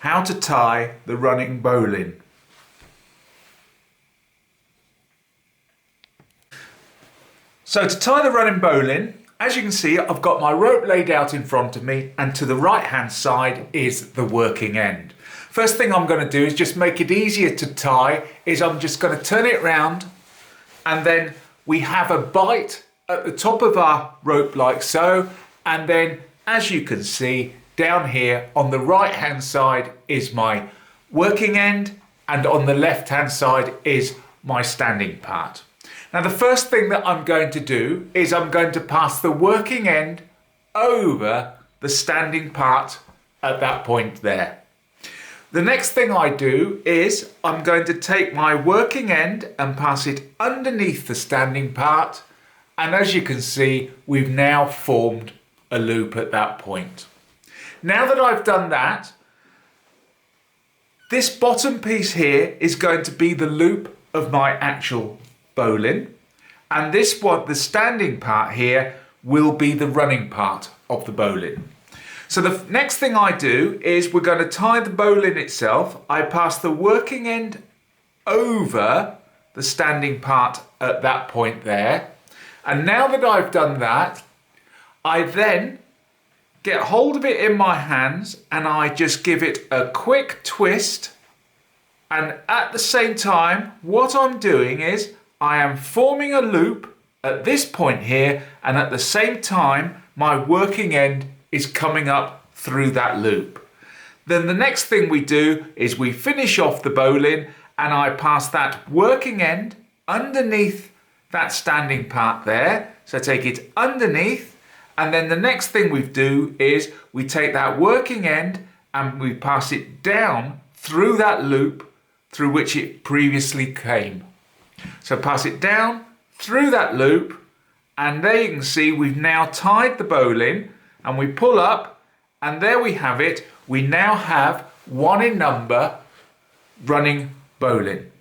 how to tie the running bowline. So to tie the running bowline, as you can see, I've got my rope laid out in front of me, and to the right hand side is the working end. First thing I'm going to do is just make it easier to tie, is I'm just going to turn it round, and then we have a bite at the top of our rope like so, and then as you can see down here on the right hand side is my working end, and on the left hand side is my standing part. Now the first thing that I'm going to do is I'm going to pass the working end over the standing part at that point there. The next thing I do is I'm going to take my working end and pass it underneath the standing part, and as you can see we've now formed a loop at that point. Now that I've done that, this bottom piece here is going to be the loop of my actual bowline, and this one, the standing part here, will be the running part of the bowline. So the next thing I do is we're going to tie the bowline itself. I pass the working end over the standing part at that point there. And now that I've done that, I then get hold of it in my hands and I just give it a quick twist. And at the same time, what I'm doing is I am forming a loop at this point here, and at the same time, my working end is coming up through that loop. Then the next thing we do is we finish off the bowline, and I pass that working end underneath that standing part there. So take it underneath, and then the next thing we do is we take that working end and we pass it down through that loop through which it previously came. So pass it down through that loop, and there you can see we've now tied the bowline, and we pull up, and there we have it. We now have 1 in number running bowline.